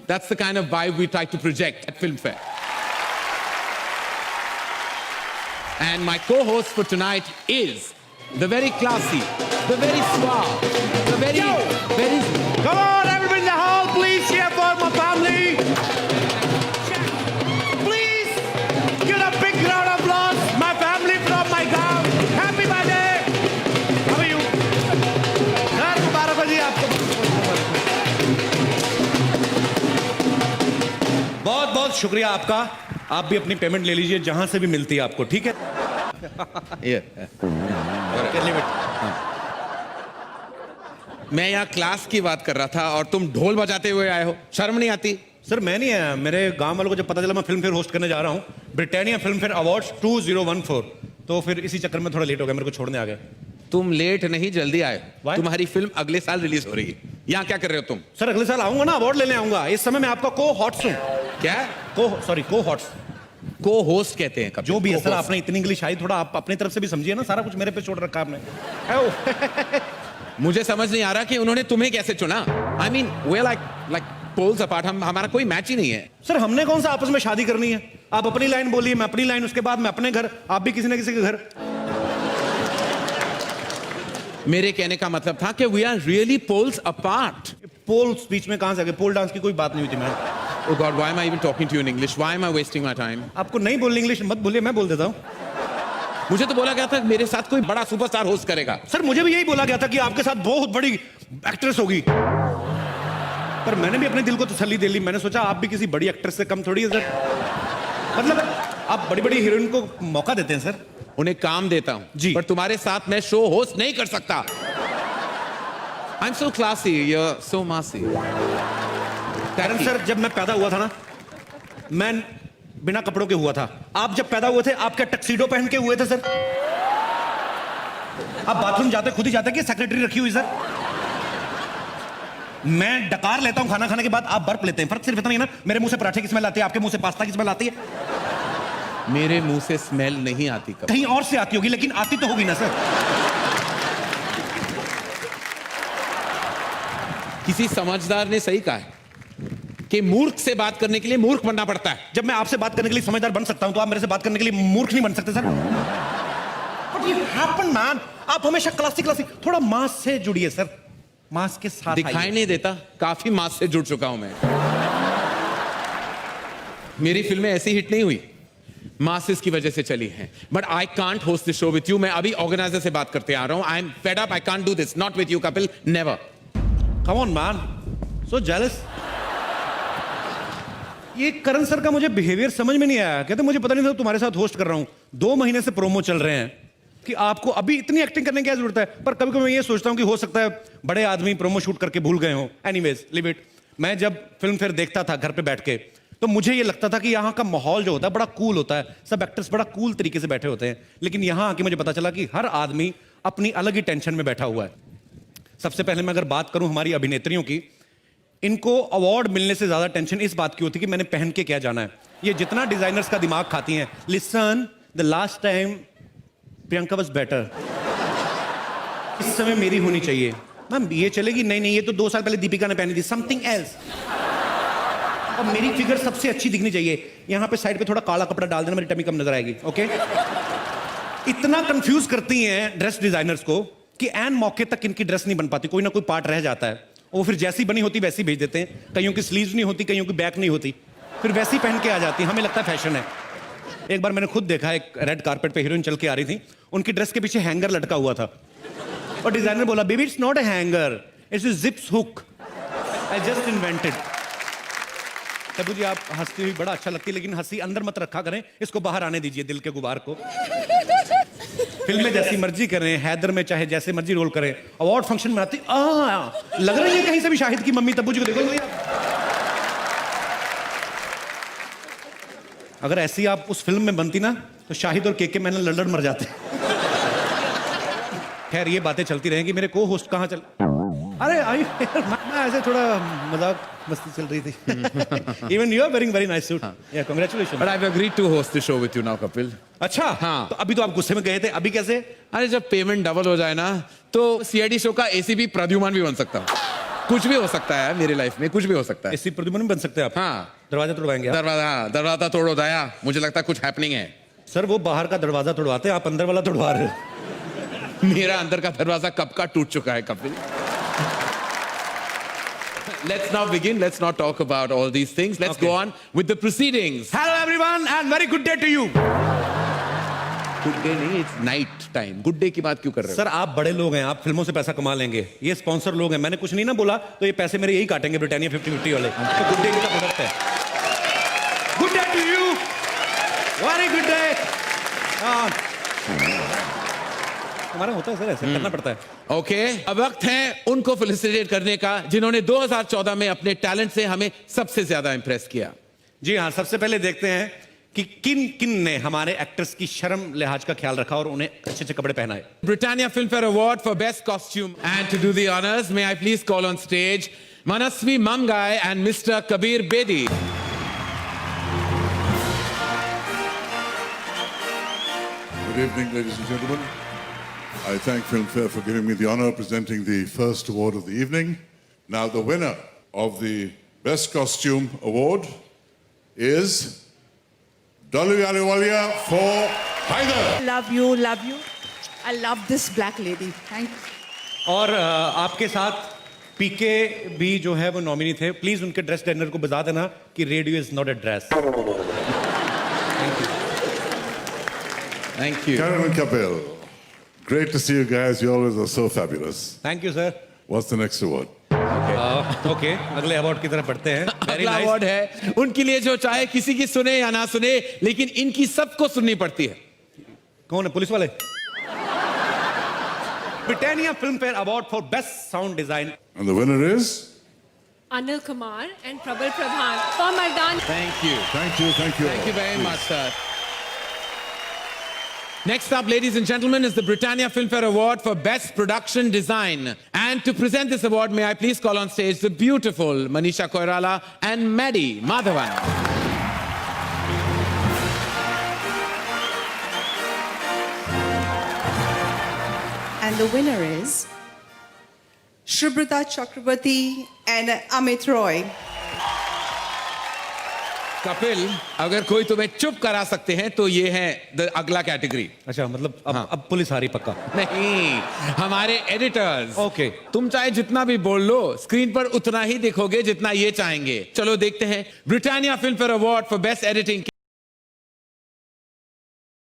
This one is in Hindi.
That's the kind of vibe we try to project at Filmfare. And my co-host for tonight is the very classy, the very suave, the very... Come on, everybody in the hall, please cheer for my family. Please give a big round of applause. My family from my गांव. Happy birthday. How are you? Sir मुबारक हो जी आपको. बहुत बहुत शुक्रिया आपका. आप भी अपनी पेमेंट ले लीजिए जहां से भी मिलती है आपको, ठीक है? मैं यहाँ क्लास की बात कर रहा था और तुम ढोल बजाते हुए आए हो. शर्म नहीं आती? सर मैं नहीं आया, मेरे गांव वालों को जब पता चला मैं फिल्म फेयर होस्ट करने जा रहा हूँ, ब्रिटानिया फिल्म फेयर अवार्ड्स 2014, तो फिर इसी चक्कर में थोड़ा लेट हो गया, मेरे को छोड़ने आ गए. तुम लेट नहीं, जल्दी आए. Why? तुम्हारी फिल्म अगले साल रिलीज हो रही है. यहाँ क्या कर रहे हो तुम? सर अगले साल आऊंगा ना, अवार्ड लेने आऊंगा. इस समय मैं आपका को हॉट्स हूँ. क्या? को हॉट्स. को होस्ट कहते हैं. जो भी है सर, आपने इतनी इंग्लिश आई, थोड़ा आप अपनी तरफ से भी समझिए ना. सारा कुछ मेरे पे छोड़ रखा आपने. मुझे समझ नहीं आ रहा कि उन्होंने तुम्हें कैसे चुना. I mean we like poles apart. हमारा कोई मैच ही नहीं है. सर हमने कौन सा आपस में शादी करनी है? आप अपनी लाइन बोलिए, मैं अपनी लाइन, उसके बाद मैं अपने घर, आप भी किसी ना किसी के घर. मेरे कहने का मतलब था कि we are really poles apart. Poles बीच में कहां से आ गए? पोल डांस की कोई बात नहीं हुई थी. मैं Oh God, why am I even talking to you in English? Why am I wasting my time? आपको नहीं बोलनी इंग्लिश मत बोलिए, मैं बोल देता हूँ. मुझे तो बोला गया था मेरे साथ कोई बड़ा सुपरस्टार होस्ट करेगा. सर मुझे भी यही बोला गया था कि आपके साथ बहुत बड़ी एक्ट्रेस होगी, पर मैंने भी अपने दिल को तसल्ली दे ली. मैंने सोचा आप भी किसी बड़ी एक्ट्रेस से कम थोड़ी है सर. मतलब आप बड़ी बड़ी हीरोइन को मौका देते हैं सर. उन्हें काम देता हूं जी, पर तुम्हारे साथ मैं शो होस्ट नहीं कर सकता. I'm so classy, you're so massy. कारण सर जब मैं पैदा हुआ था ना, मैं बिना कपड़ों के हुआ था. आप जब पैदा हुए थे, आप क्या टक्सीडो पहन के हुए थे सर? आप बाथरूम जाते खुद ही जाते कि सेक्रेटरी रखी हुई सर? मैं डकार लेता हूं खाना खाने के बाद, आप बर्फ लेते हैं. फर्क सिर्फ इतना ही ना, मेरे मुंह से पराठे की स्मेल आती है, आपके मुंह से पास्ता की स्मेल आती है. मेरे मुंह से स्मेल नहीं आती. कभी कहीं और से आती होगी, लेकिन आती तो होगी ना सर. किसी समझदार ने सही कहा है कि मूर्ख से बात करने के लिए मूर्ख बनना पड़ता है. जब मैं आपसे बात करने के लिए समझदार बन सकता हूं, तो आप मेरे से बात करने के लिए मूर्ख नहीं बन सकते sir. What you happen, man? आप हमेशा क्लासिक थोड़ा मास से जुड़िए सर. मास के साथ दिखाई नहीं देता, काफी मास से जुड़ चुका हूं मैं. मेरी फिल्में ऐसी हिट नहीं हुई, मासेस की वजह से चली हैं. But I can't host this show with you. मैं अभी ऑर्गेनाइजर से बात करते आ रहा हूं. I am fed up. I can't do this. Not with you Kapil, never. Come on, man. So jealous. ये करण सर का मुझे बिहेवियर समझ में नहीं आया. कहते मुझे पता नहीं था तुम्हारे साथ होस्ट कर रहा हूं. 2 महीने से प्रोमो चल रहे हैं कि आपको अभी इतनी एक्टिंग करने की क्या जरूरत है. पर कभी कभी मैं ये सोचता हूं कि हो सकता है बड़े आदमी प्रोमो शूट करके भूल गए हों. Anyways live it. मैं जब फिल्म फेयर देखता था घर पे बैठ के, तो मुझे ये लगता था कि यहाँ का माहौल जो होता है बड़ा कूल होता है. सब एक्टर्स बड़ा कूल तरीके से बैठे होते हैं. लेकिन यहाँ आके मुझे पता चला कि हर आदमी अपनी अलग ही टेंशन में बैठा हुआ है. सबसे पहले मैं अगर बात करूं हमारी अभिनेत्रियों की, इनको अवार्ड मिलने से ज्यादा टेंशन इस बात की होती है कि मैंने पहन के क्या जाना है. ये जितना डिजाइनर्स का दिमाग खाती हैं. Listen, the last time Priyanka was better. इस समय मेरी होनी चाहिए. मैम ये चलेगी? नहीं, ये तो 2 साल पहले दीपिका ने पहनी थी. Something else. और मेरी फिगर सबसे अच्छी दिखनी चाहिए. यहां पे साइड पे थोड़ा काला कपड़ा डाल देना, मेरी टमी कम नजर आएगी. ओके. इतना कंफ्यूज करती हैं ड्रेस डिजाइनर्स को कि एन मौके तक इनकी ड्रेस नहीं बन पाती. कोई ना कोई पार्ट रह जाता है. वो फिर जैसी बनी होती वैसी भेज देते हैं. कईयों की स्लीव्स नहीं होती, कईयों की बैक नहीं होती, फिर वैसी पहन के आ जाती है. हमें लगता है फैशन है. एक बार मैंने खुद देखा, एक रेड कारपेट पे हीरोइन चल के आ रही थी. उनकी ड्रेस के पीछे हैंगर लटका हुआ था और डिजाइनर बोला, baby it's not a hanger, it's a zips hook. I just invented. Tabu ji आप हंसती हुई बड़ा अच्छा लगती है, लेकिन हंसी अंदर मत रखा करें. इसको बाहर आने दीजिए, दिल के गुबार को. फिल्म में जैसी मर्जी करें, हैदर में चाहे जैसे मर्जी रोल करें, अवार्ड फंक्शन में आती लग रही है कहीं से भी शाहिद की मम्मी. तब्बू जी को देखो, अगर ऐसी आप उस फिल्म में बनती ना, तो शाहिद और केके मैंने लड़ मर जाते. खैर ये बातें चलती रहेंगी. मेरे को होस्ट कहाँ चल... अरे आई मैं ऐसे थोड़ा मजाक मस्ती चल रही थी. Even you are wearing very nice suit. Yeah, congratulations. But I've agreed to host the show with you now, Kapil. अच्छा हाँ. तो अभी तो आप गुस्से में गए थे, अभी कैसे? अरे जब पेमेंट डबल हो जाए ना, तो सीआईडी शो का एसीपी प्रद्युमन भी बन सकता हूँ. कुछ भी हो सकता है मेरी लाइफ में, कुछ भी हो सकता है। इसी प्रद्युमन बन सकते हैं आप। हाँ, दरवाजा तोड़वाएंगे आप? दरवाजा तोड़ो दया, मुझे लगता है कुछ हैपनिंग है। सर वो बाहर का दरवाजा तोड़वाते हैं, आप अंदर वाला तोड़वा रहे हो। मेरा अंदर का दरवाजा कब का टूट चुका है Kapil. Let's now begin. Let's not talk about all these things. Let's go on with the proceedings. Hello everyone and very good day to you. Good day नहीं, it's night time. Good day की बात क्यों कर रहे हो? सर आप बड़े लोग हैं, आप फिल्मों से पैसा कमा लेंगे, ये स्पॉन्सर लोग हैं, मैंने कुछ नहीं ना बोला तो ये पैसे मेरे यही काटेंगे ब्रिटानिया 50-50 वाले। तो गुड डे का प्रोडक्ट है। Good day to you, very good day. हमारा होता है सर, ऐसे करना पड़ता है। ओके, अब वक्त है उनको फेलिसिटेट करने का जिन्होंने 2014 में अपने टैलेंट से हमें सबसे ज्यादा इंप्रेस किया। जी हाँ, सबसे पहले देखते हैं कि किन किन ने हमारे एक्टर्स की शर्म लिहाज का ख्याल रखा और उन्हें अच्छे अच्छे कपड़े पहनाए। Britannia Filmfare Award for Best Costume. And to do the honors, may I please call on stage Manasvi Mamgai and Mr. Kabir Bedi. Good evening, ladies and gentlemen. I thank Filmfare for giving me the honor of presenting the first award of the evening. Now, the winner of the Best Costume Award is Dolly Ahluwalia for Haider. Love you, love you. I love this black lady. Thank you. और आपके साथ पीके भी जो है वो नॉमिनी थे, प्लीज उनके ड्रेस डिजाइनर को बता देना कि radio is not a dress. Thank you. Karan and Kapil, great to see you guys. You always are so fabulous. Thank you sir. What's the next award? Okay, अगले अवार्ड की तरफ बढ़ते हैं। Very अगला nice. अवार्ड है उनके लिए जो चाहे किसी की सुने या ना सुने, लेकिन इनकी सबको सुननी पड़ती है। कौन है, पुलिस वाले? Britannia film fair award for best sound design. And the winner is? Anil Kumar and Prabal Pradhan for Mardan. Thank you. Thank you, thank you. Thank you very Please. much, sir. Next up, ladies and gentlemen, is the Britannia Filmfare Award for Best Production Design. And to present this award, may I please call on stage the beautiful Manisha Koirala and Maddie Madhavan. And the winner is Shrubrata Chakrabarti and Amit Roy. Kapil, अगर कोई तुम्हें चुप करा सकते हैं तो ये है अगला कैटेगरी। अच्छा, मतलब अब पुलिस आ रही पक्का? नहीं, हमारे एडिटर्स। ओके। तुम चाहे जितना भी बोल लो, स्क्रीन पर उतना ही दिखोगे जितना ये चाहेंगे। चलो देखते हैं Britannia Filmfare award for best editing.